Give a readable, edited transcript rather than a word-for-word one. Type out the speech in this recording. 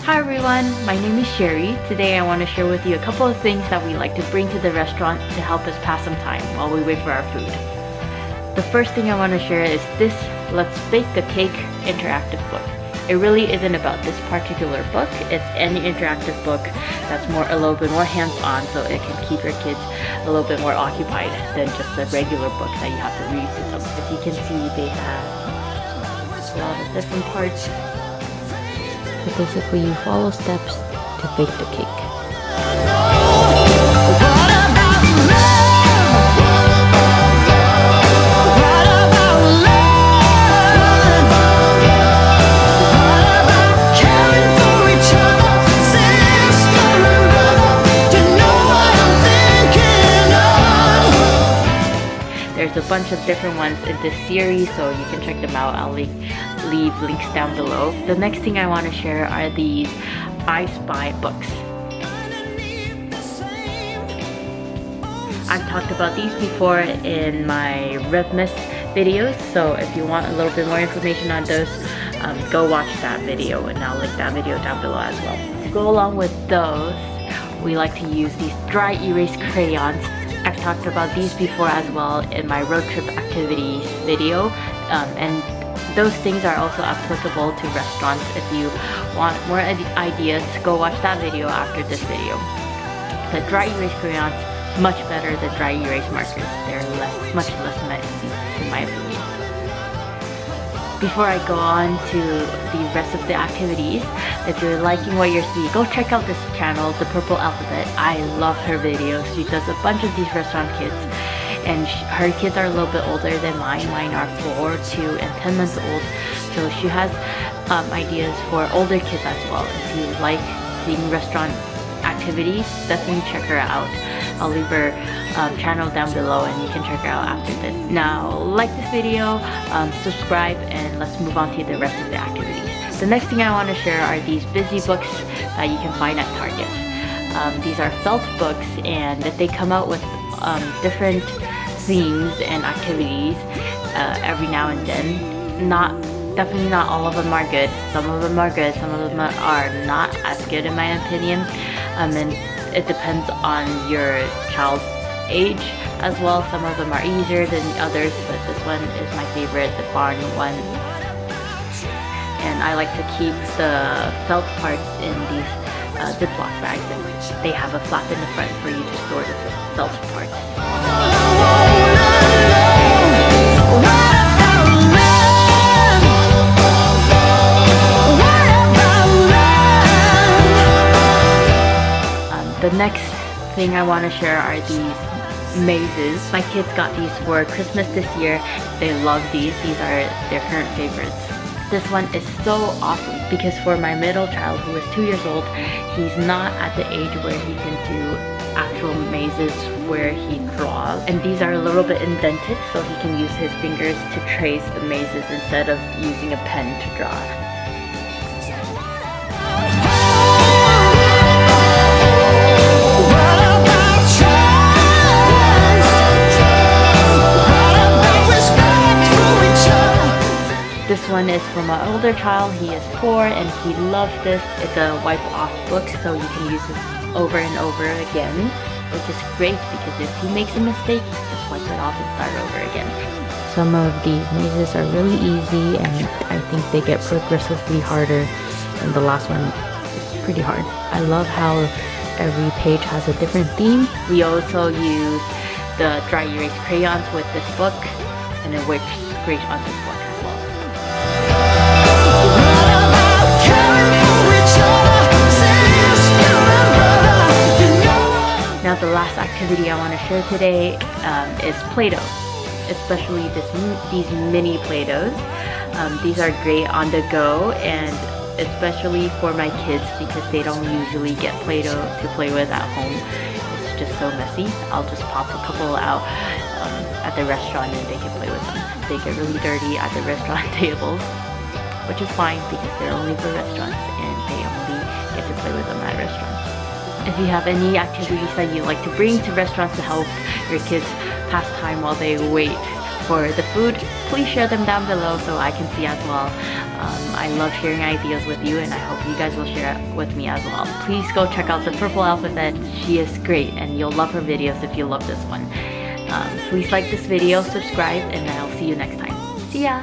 Hi everyone, my name is Sherry. Today I want to share with you a couple of things that we like to bring to the restaurant to help us pass some time while we wait for our food. The first thing I want to share is this Let's Bake a Cake interactive book. It really isn't about this particular book. It's any interactive book that's a little bit more hands-on, so it can keep your kids a little bit more occupied than just a regular book that you have to read to them. As you can see, they have a lot of different parts. So basically you follow steps to bake the cake. There's a bunch of different ones in this series, so you can check them out. I'll leave links down below. The next thing I want to share are these I Spy books. I've talked about these before in my Revmas videos, so if you want a little bit more information on those, go watch that video, and I'll link that video down below as well. To go along with those, we like to use these dry erase crayons. I've talked about these before as well in my road trip activities video, and those things are also applicable to restaurants. If you want more ideas, go watch that video after this video. The dry erase crayons, much better than dry erase markers. They're much less messy in my opinion. Before I go on to the rest of the activities, if you're liking what you're seeing, go check out this channel, The Purple Alphabet. I love her videos. She does a bunch of these restaurant kids, and her kids are a little bit older than mine. Mine are 4, 2, and 10 months old. So she has ideas for older kids as well. If you like seeing restaurant activities, definitely check her out. I'll leave her channel down below and you can check her out after this. Now, like this video, subscribe, and let's move on to the rest of the activities. The next thing I want to share are these busy books that you can find at Target. These are felt books, and that they come out with different themes and activities every now and then. Definitely not all of them are good. Some of them are good, some of them are not as good in my opinion. And it depends on your child's age as well. Some of them are easier than others, but this one is my favorite, the barn one. And I like to keep the felt parts in these Ziploc bags, and they have a flap in the front for you to store the felt parts. The next thing I want to share are these mazes. My kids got these for Christmas this year. They love these. These are their current favorites. This one is so awesome because for my middle child, who is 2 years old, he's not at the age where he can do actual mazes where he draws. And these are a little bit indented, so he can use his fingers to trace the mazes instead of using a pen to draw. This one is for my older child. He is 4 and he loves this. It's a wipe off book, so you can use this over and over again, which is great because if he makes a mistake, he just wipe it off and start over again. Some of these mazes are really easy, and I think they get progressively harder, and the last one is pretty hard. I love how every page has a different theme. We also use the dry erase crayons with this book, and it works great on this book as well. Now the last activity I want to share today is Play-Doh, especially these mini Play-Dohs. These are great on the go, and especially for my kids because they don't usually get Play-Doh to play with at home. It's just so messy. I'll just pop a couple out at the restaurant and they can play with them. They get really dirty at the restaurant tables, which is fine because they're only for restaurants and they only get to play with them at restaurants. If you have any activities that you like to bring to restaurants to help your kids pass time while they wait for the food, please share them down below so I can see as well. I love sharing ideas with you, and I hope you guys will share it with me as well. Please go check out the purple alphabet. She is great, and you'll love her videos if you love this one. Please like this video, subscribe, and I'll see you next time. See ya!